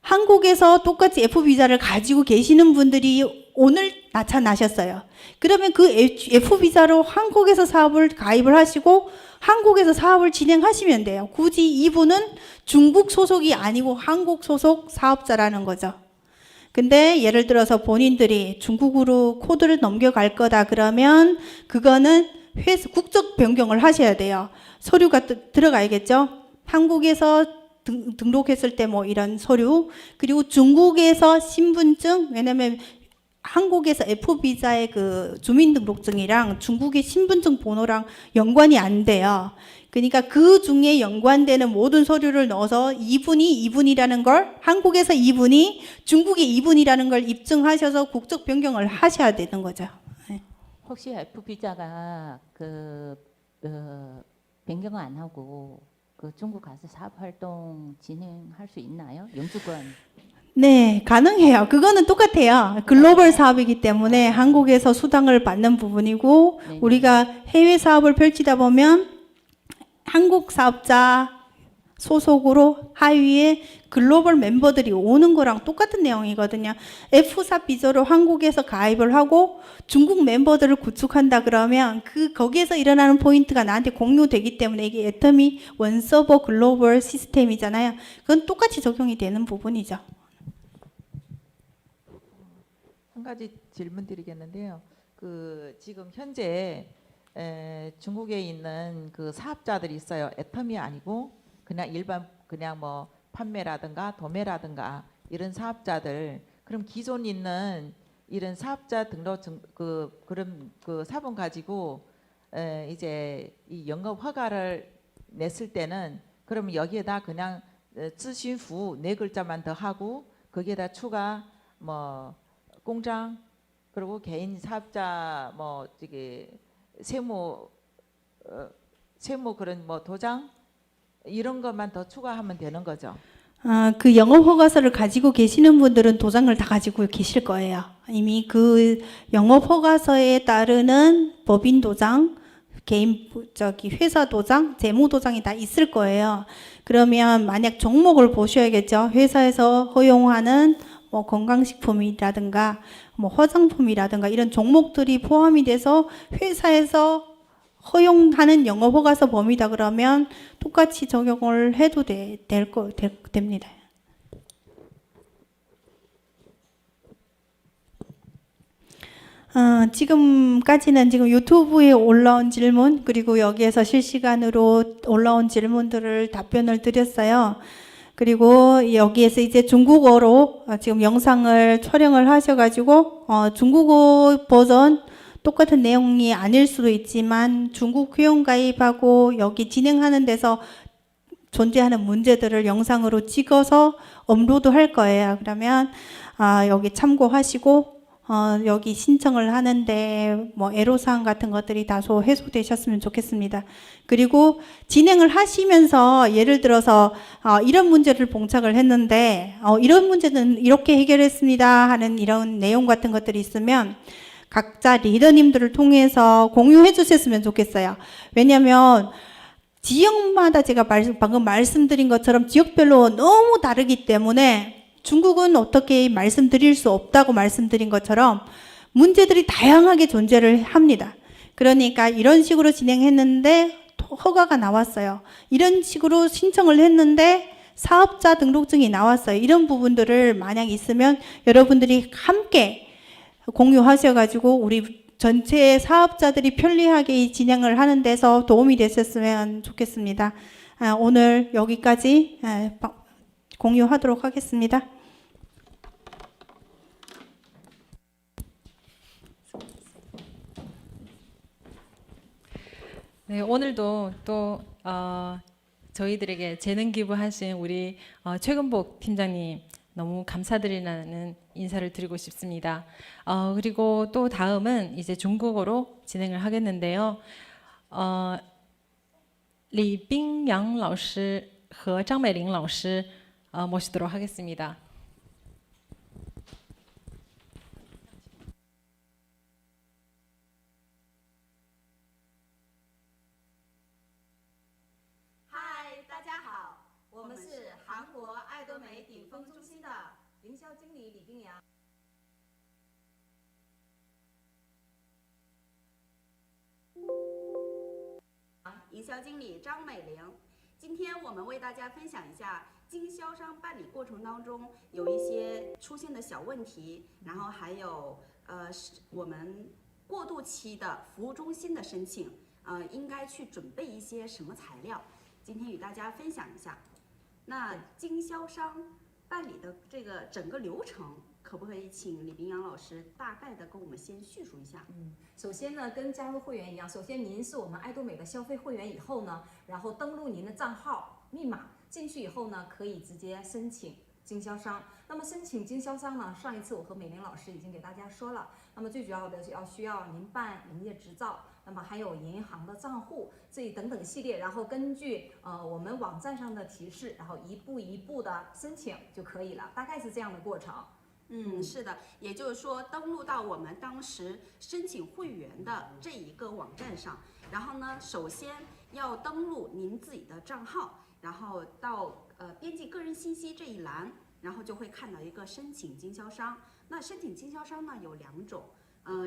한국에서 똑같이 F 비자를 가지고 계시는 분들이 오늘 나타나셨어요. 그러면 그 F 비자로 한국에서 사업을 가입을 하시고 한국에서 사업을 진행하시면 돼요. 굳이 이분은 중국 소속이 아니고 한국 소속 사업자라는 거죠. 근데 예를 들어서 본인들이 중국으로 코드를 넘겨갈 거다 그러면 그거는 국적 변경을 하셔야 돼요. 서류가 들어가야겠죠. 한국에서 등록했을 때 뭐 이런 서류, 그리고 중국에서 신분증, 왜냐면 한국에서 F비자의 그 주민등록증이랑 중국의 신분증 번호랑 연관이 안 돼요. 그러니까 그 중에 연관되는 모든 서류를 넣어서 이분이라는 걸, 한국에서 이분이 중국의 이분이라는 걸 입증하셔서 국적 변경을 하셔야 되는 거죠. 네. 혹시 F 비자가 변경 안 하고 그 중국 가서 사업 활동 진행할 수 있나요? 영주권. 네, 가능해요. 그거는 똑같아요. 글로벌 사업이기 때문에 한국에서 수당을 받는 부분이고 네네. 우리가 해외 사업을 펼치다 보면 한국 사업자 소속으로 하위에 글로벌 멤버들이 오는 거랑 똑같은 내용이거든요. F4 비자로 한국에서 가입을 하고 중국 멤버들을 구축한다 그러면 거기에서 일어나는 포인트가 나한테 공유되기 때문에 이게 애터미 원서버 글로벌 시스템이잖아요. 그건 똑같이 적용이 되는 부분이죠. 한 가지 질문 드리겠는데요. 그 지금 현재 중국에 있는 그 사업자들이 있어요. 애터미 아니고 그냥 일반 그냥 뭐 판매라든가 도매라든가 이런 사업자들, 그럼 기존 있는 이런 사업자 등록 그런 그 사본 가지고 이제 이 영업 허가를 냈을 때는 그러면 여기에다 그냥 咨询服务 네 글자만 더 하고 거기에다 추가 뭐 공장 그리고 개인 사업자 뭐 저기 세무 세무 그런 뭐 도장 이런 것만 더 추가하면 되는 거죠. 그 영업 허가서를 가지고 계시는 분들은 도장을 다 가지고 계실 거예요. 이미 그 영업 허가서에 따르는 법인 도장, 개인 회사 도장, 재무 도장이 다 있을 거예요. 그러면 만약 종목을 보셔야겠죠. 회사에서 허용하는 뭐 건강식품이라든가 뭐 화장품이라든가 이런 종목들이 포함이 돼서 회사에서 허용하는 영업허가서 범위다 그러면 똑같이 적용을 해도 됩니다. 지금까지는 지금 유튜브에 올라온 질문 그리고 여기에서 실시간으로 올라온 질문들을 답변을 드렸어요. 그리고 여기에서 이제 중국어로 지금 영상을 촬영을 하셔가지고 중국어 버전 똑같은 내용이 아닐 수도 있지만 중국 회원가입하고 여기 진행하는 데서 존재하는 문제들을 영상으로 찍어서 업로드 할 거예요. 그러면 여기 참고하시고 여기 신청을 하는데 뭐 애로사항 같은 것들이 다소 해소되셨으면 좋겠습니다. 그리고 진행을 하시면서 예를 들어서 이런 문제를 봉착을 했는데 이런 문제는 이렇게 해결했습니다 하는 이런 내용 같은 것들이 있으면 각자 리더님들을 통해서 공유해 주셨으면 좋겠어요. 왜냐하면 지역마다 제가 방금 말씀드린 것처럼 지역별로 너무 다르기 때문에 중국은 어떻게 말씀드릴 수 없다고 말씀드린 것처럼 문제들이 다양하게 존재를 합니다. 그러니까 이런 식으로 진행했는데 허가가 나왔어요. 이런 식으로 신청을 했는데 사업자 등록증이 나왔어요. 이런 부분들을 만약 있으면 여러분들이 함께 공유하셔가지고 우리 전체 사업자들이 편리하게 진행을 하는 데서 도움이 되셨으면 좋겠습니다. 오늘 여기까지 공유하도록 하겠습니다. 네, 오늘도 또 저희들에게 재능 기부하신 우리 최근복 팀장님 너무 감사드리는 인사를 드리고 싶습니다. 그리고 또 다음은 이제 중국어로 진행을 하겠는데요. 리빙양 老师和张美玲老师 모시도록 하겠습니다.嗨，大家好，我们是韩国爱多美顶峰中心的营销经理李冰阳。营销经理张美玲，今天我们为大家分享一下经销商办理过程当中有一些出现的小问题，然后还有我们过渡期的服务中心的申请，应该去准备一些什么材料，今天与大家分享一下。那经销商办理的这个整个流程，可不可以请李冰阳老师大概的跟我们先叙述一下？首先呢，跟加入会员一样，首先您是我们爱多美的消费会员以后呢，然后登录您的账号密码进去以后呢，可以直接申请经销商。那么申请经销商呢，上一次我和美玲老师已经给大家说了。那么最主要的是需要您办营业执照，那么还有银行的账户，这等等系列，然后根据我们网站上的提示，然后一步一步的申请就可以了，大概是这样的过程。是的，也就是说登录到我们当时申请会员的这一个网站上，然后呢，首先要登录您自己的账号，然后到编辑个人信息这一栏，然后就会看到一个申请经销商。那申请经销商呢有两种，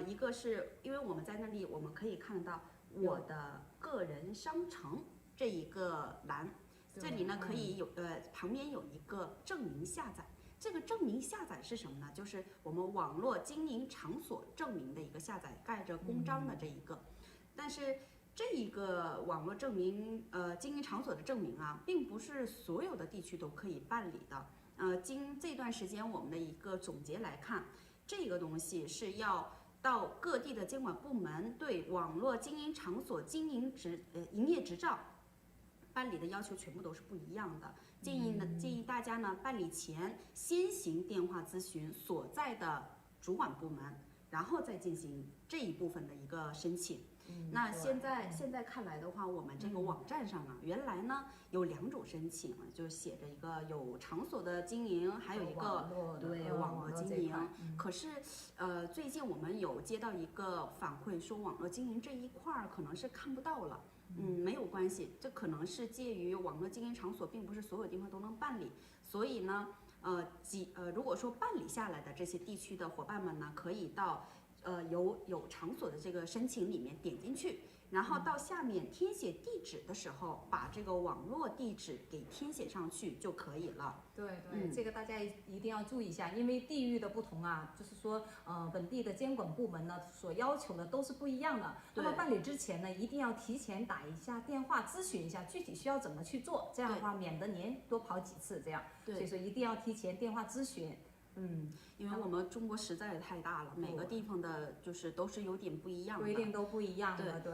一个是因为我们在那里我们可以看得到我的个人商城这一个栏，这里呢可以有旁边有一个证明下载。这个证明下载是什么呢？就是我们网络经营场所证明的一个下载，盖着公章的这一个。但是这一个网络证明，经营场所的证明啊，并不是所有的地区都可以办理的。经这段时间我们的一个总结来看，这个东西是要到各地的监管部门对网络经营场所营业执照办理的要求全部都是不一样的。建议大家呢办理前先行电话咨询所在的主管部门，然后再进行这一部分的一个申请。那现在看来的话，我们这个网站上啊，原来呢有2种申请，就写着一个有场所的经营，还有一个网络经营。可是最近我们有接到一个反馈，说网络经营这一块儿可能是看不到了。没有关系，这可能是介于网络经营场所并不是所有地方都能办理，所以呢，如果说办理下来的这些地区的伙伴们呢，可以到有场所的这个申请里面点进去，然后到下面填写地址的时候，把这个网络地址给填写上去就可以了。对，这个大家一定要注意一下，因为地域的不同啊，就是说本地的监管部门呢所要求的都是不一样的。那么办理之前呢，一定要提前打一下电话咨询一下具体需要怎么去做，这样的话免得您多跑几次这样。所以说一定要提前电话咨询。因为我们中国实在是太大了，每个地方的就是都是有点不一样的，规定都不一样的。对，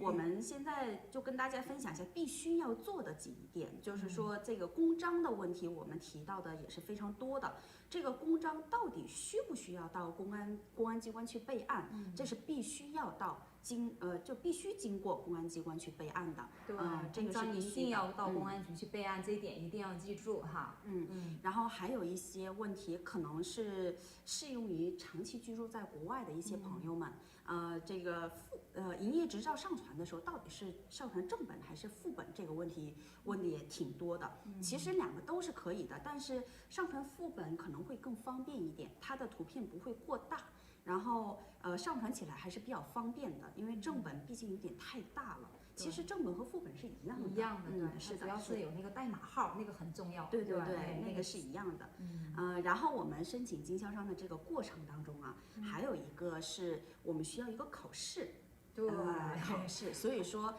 我们现在就跟大家分享一下必须要做的几点，就是说这个公章的问题，我们提到的也是非常多的。这个公章到底需不需要到公安机关去备案？这是必须要到就必须经过公安机关去备案的。对，这个是必须的，一定要到公安局去备案，这一点一定要记住哈。然后还有一些问题可能是适用于长期居住在国外的一些朋友们。这个营业执照上传的时候，到底是上传正本还是副本？这个问题问的也挺多的。其实2个都是可以的，但是上传副本可能会更方便一点，它的图片不会过大。然后上传起来还是比较方便的，因为正本毕竟有点太大了。其实正本和副本是一样的，对，是的，主要是有那个代码号，那个很重要。对，那个是一样的。然后我们申请经销商的这个过程当中啊，还有一个是我们需要一个考试。对，考试。所以说，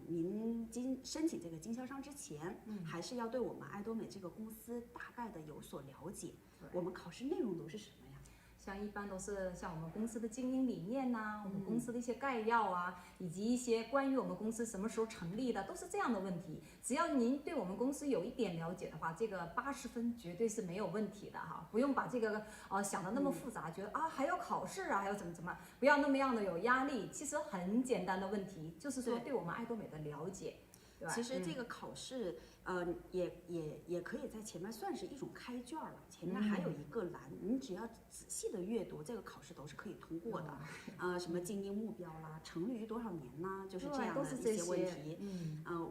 您申请这个经销商之前，还是要对我们爱多美这个公司大概的有所了解。我们考试内容都是什么呀？像一般都是像我们公司的经营理念呐，我们公司的一些概要啊，以及一些关于我们公司什么时候成立的，都是这样的问题。只要您对我们公司有一点了解的话，这个80分绝对是没有问题的哈，不用把这个想的那么复杂，觉得还要考试啊，还要怎么，不要那么样的有压力。其实很简单的问题，就是说对我们爱多美的了解。其实这个考试，也可以在前面算是一种开卷了。前面还有一个栏，你只要仔细的阅读，这个考试都是可以通过的。什么经营目标啦，成立于多少年呢？就是这样的一些问题。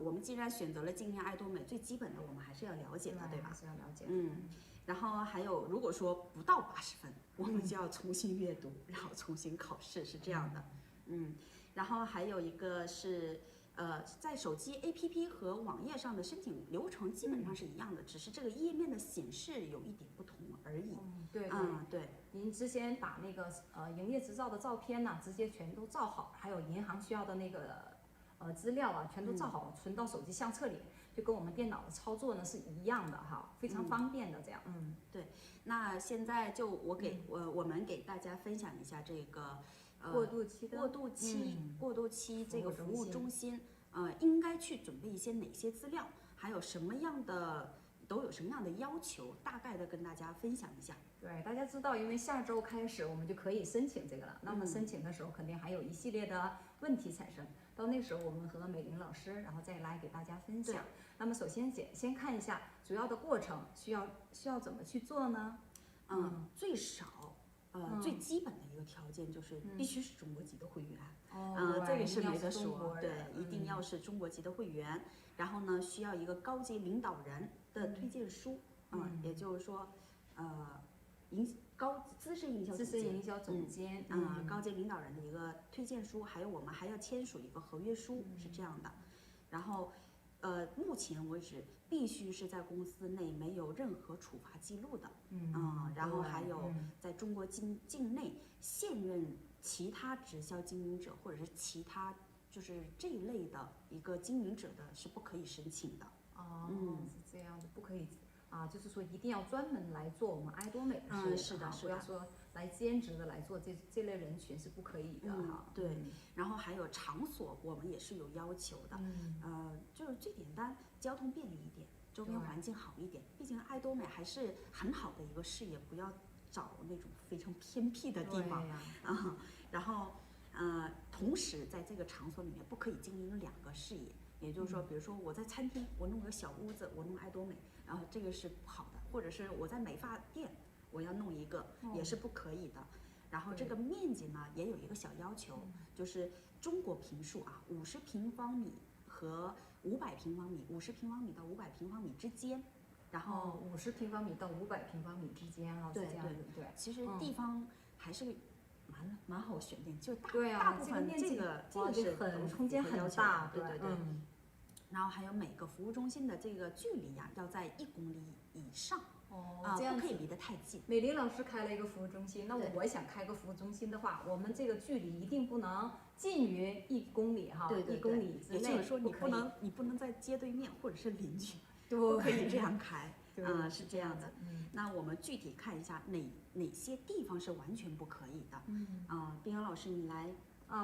我们既然选择了经营爱多美，最基本的我们还是要了解的，对吧？还是要了解。然后还有，如果说不到80分，我们就要重新阅读，然后重新考试，是这样的。然后还有一个是。在手机 APP 和网页上的申请流程基本上是一样的，只是这个页面的显示有一点不同而已。对。您之前把那个营业执照的照片呢，直接全都照好，还有银行需要的那个资料啊，全都照好，存到手机相册里，就跟我们电脑的操作呢是一样的哈，非常方便的这样。对。那现在就我们给大家分享一下这个。过渡期这个服务中心，应该去准备一些哪些资料，还有什么样的都有什么样的要求，大概的跟大家分享一下。对，大家知道，因为下周开始我们就可以申请这个了。那么申请的时候肯定还有一系列的问题产生，到那时候我们和美玲老师，然后再来给大家分享。那么首先先看一下主要的过程，需要怎么去做呢？最少。最基本的一个条件就是必须是中国籍的会员。这个是没得说，对，一定要是中国籍的会员。然后呢，需要一个高级领导人的推荐书，也就是说，资深营销总监，高级领导人的一个推荐书，还有我们还要签署一个合约书，是这样的。然后。目前为止必须是在公司内没有任何处罚记录的，然后还有在中国境内现任其他直销经营者或者是其他就是这一类的一个经营者的是不可以申请的。是这样的，不可以就是说一定要专门来做我们爱多美的事。是的，不要说来兼职的来做这类人群是不可以的哈。对，然后还有场所，我们也是有要求的。就是最简单，交通便利一点，周边环境好一点。毕竟爱多美还是很好的一个事业，不要找那种非常偏僻的地方啊。然后同时在这个场所里面不可以经营2个事业，也就是说，比如说我在餐厅，我弄个小屋子，我弄爱多美，然后这个是不好的；或者是我在美发店，我要弄一个，也是不可以的。然后这个面积呢也有一个小要求，就是中国平数啊，50平方米和500平方米，50平方米到500平方米之间。然后50平方米到500平方米之间啊，是这样子。对，其实地方还是蛮好选定，就大部分这个是空间很大，对。然后还有每个服务中心的这个距离呀，要在1公里以上。这样不可以离得太近。美玲老师开了一个服务中心，那我想开个服务中心的话，我们这个距离一定不能近于1公里哈，1公里之内。也就是说，你不能在街对面或者是邻居，不可以这样开。是这样的。那我们具体看一下哪些地方是完全不可以的。冰洋老师，你来。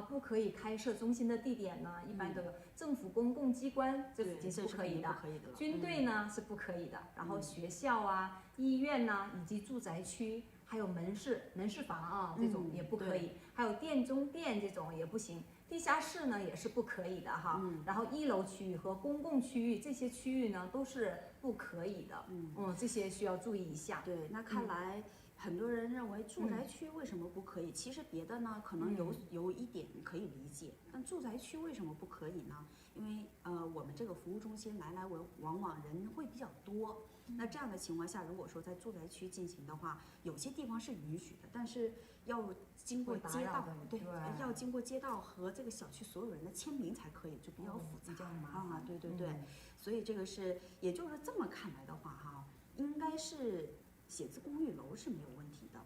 不可以开设中心的地点呢，一般都有政府公共机关，这已经是不可以的。军队呢是不可以的，然后学校啊、医院呐，以及住宅区，还有门市房啊，这种也不可以。还有店中店这种也不行，地下室呢也是不可以的哈。然后1楼区域和公共区域这些区域呢都是不可以的。这些需要注意一下。对，那看来。很多人认为住宅区为什么不可以？其实别的呢，可能有一点可以理解，但住宅区为什么不可以呢？因为我们这个服务中心来往往人会比较多。那这样的情况下，如果说在住宅区进行的话，有些地方是允许的，但是要经过街道，对，要经过街道和这个小区所有人的签名才可以，就比较复杂啊。对，所以这个是，也就是说这么看来的话哈，应该是。写字公寓楼是没有问题的，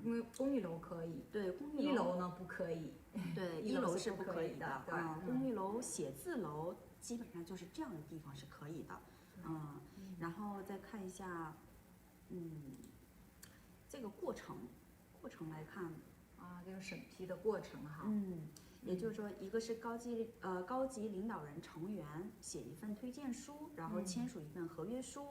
因为公寓楼可以，对，公寓1楼呢不可以，对，1楼是不可以的，公寓楼、写字楼基本上就是这样的地方是可以的，然后再看一下，这个过程来看，这个审批的过程哈，也就是说，一个是高级领导人成员写一份推荐书，然后签署一份合约书，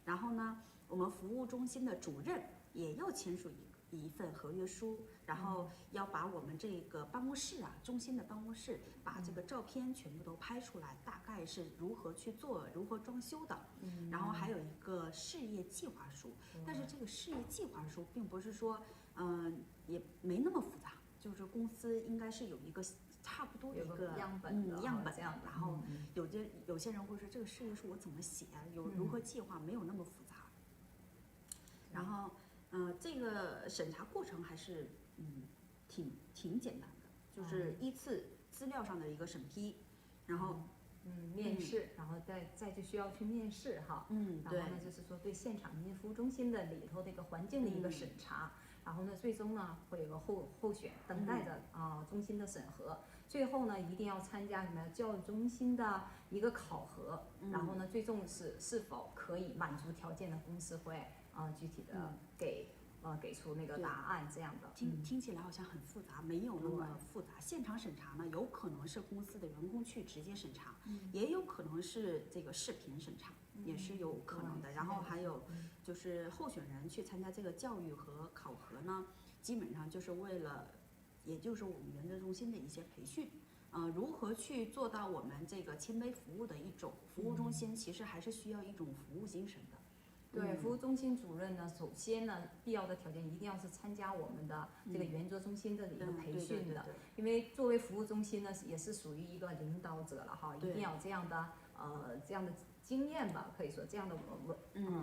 然后呢。我们服务中心的主任也要签署一份合约书，然后要把我们这个办公室啊，中心的办公室，把这个照片全部都拍出来，大概是如何去做、如何装修的。然后还有一个事业计划书，但是这个事业计划书并不是说，也没那么复杂，就是公司应该是有一个。差不多一个样本这样，然后有些人会说这个事业书我怎么写啊？如何计划？没有那么复杂。然后，这个审查过程还是挺简单的，就是依次资料上的一个审批，然后面试，然后再就需要去面试哈，然后呢就是说对现场民服务中心的里头的一个环境的一个审查，然后呢最终呢会有个候选等待着中心的审核，最后呢一定要参加什么教育中心的一个考核，然后呢最终是否可以满足条件的公司会。具体的给出那个答案这样的，听起来好像很复杂，没有那么复杂。现场审查呢，有可能是公司的员工去直接审查，也有可能是这个视频审查，也是有可能的。然后还有就是候选人去参加这个教育和考核呢，基本上就是为了，也就是我们原则中心的一些培训。如何去做到我们这个谦卑服务的一种服务中心，其实还是需要一种服务精神的。对，服务中心主任呢，首先呢，必要的条件一定要是参加我们的这个原则中心的一个培训的，因为作为服务中心呢，也是属于一个领导者了哈，一定要有这样的经验吧，可以说这样的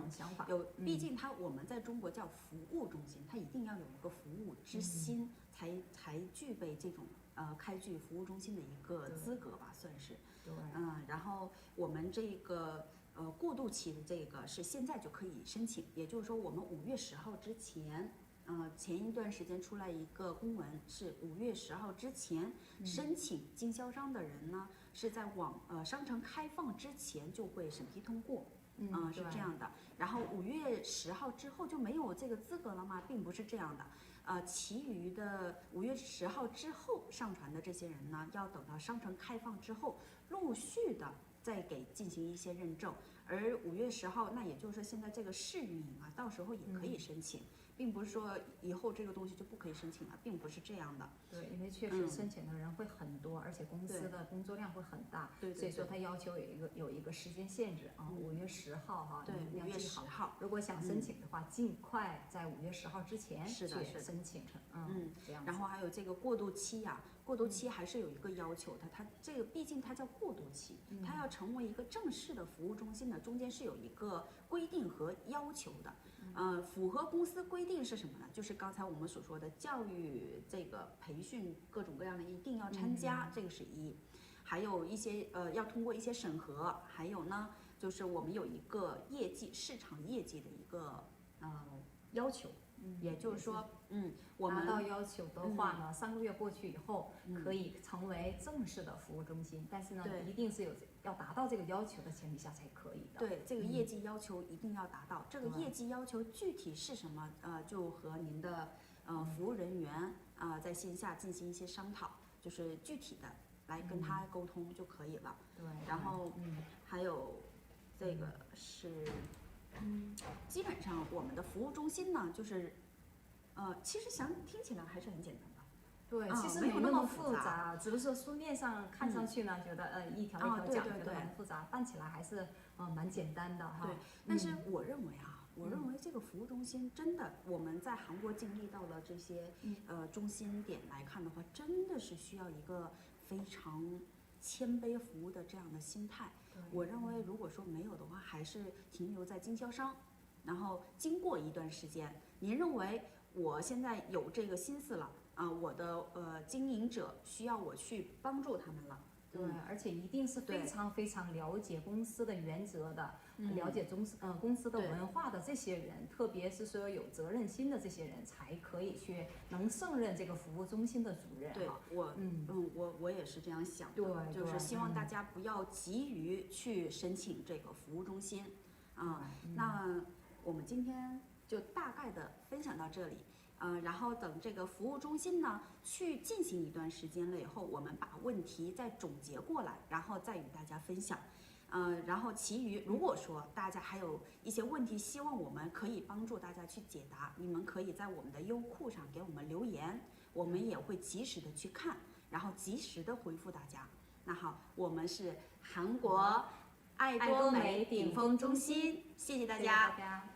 想法。毕竟我们在中国叫服务中心，它一定要有一个服务之心，才具备这种开具服务中心的一个资格吧，算是。然后我们这个。过渡期的这个是现在就可以申请，也就是说我们5月10号之前，前一段时间出来一个公文，是5月10号之前申请经销商的人呢，是在商城开放之前就会审批通过。是对这样的。然后5月10号之后就没有这个资格了吗？并不是这样的。其余的5月10号之后上传的这些人呢，要等到商城开放之后，陆续的再给进行一些认证。而5月10号，那也就是说现在这个试运营啊，到时候也可以申请，并不是说以后这个东西就不可以申请了，并不是这样的。对，因为确实申请的人会很多，而且公司的工作量会很大，对对所以说它要求有一个时间限制啊，5月10号哈，对你5月10要记好。号。如果想申请的话，尽快在5月10号之前是的是的去申请，这样子。然后还有这个过渡期呀、过渡期还是有一个要求的，它这个毕竟它叫过渡期，它要成为一个正式的服务中心呢，中间是有一个规定和要求的。符合公司规定是什么呢？就是刚才我们所说的教育这个培训各种各样的一定要参加，这个是一。还有一些要通过一些审核，还有呢就是我们有一个市场业绩的一个要求。也就是说，我们达到要求的话呢，3个月过去以后，可以成为正式的服务中心。但是呢，对一定是要达到这个要求的前提下才可以的。对，这个业绩要求一定要达到。这个业绩要求具体是什么？就和您的服务人员在线下进行一些商讨，就是具体的来跟他沟通就可以了。对，然后还有这个是。基本上我们的服务中心呢，就是其实听起来还是很简单的。对，啊其实没有那么那么复杂杂，只是说书面上看上去呢，觉得一条一条讲，觉得蛮复杂，办起来还是蛮简单的哈。对，但是我认为我认为这个服务中心真的，我们在韩国经历到了这些中心点来看的话，真的是需要一个非常谦卑服务的这样的心态。我认为如果说没有的话，还是停留在经销商，然后经过一段时间，您认为我现在有这个心思了我的经营者需要我去帮助他们了。对，而且一定是非常非常了解公司的原则的，了解公司的文化的这些人，特别是说有责任心的这些人，才可以去能胜任这个服务中心的主任。对，我也是这样想的，对，就是希望大家不要急于去申请这个服务中心那我们今天就大概的分享到这里。然后等这个服务中心呢去进行一段时间了以后，我们把问题再总结过来，然后再与大家分享。然后其余如果说大家还有一些问题，希望我们可以帮助大家去解答，你们可以在我们的优酷上给我们留言，我们也会及时的去看，然后及时的回复大家。那好，我们是韩国爱多美顶峰中心，谢谢大家。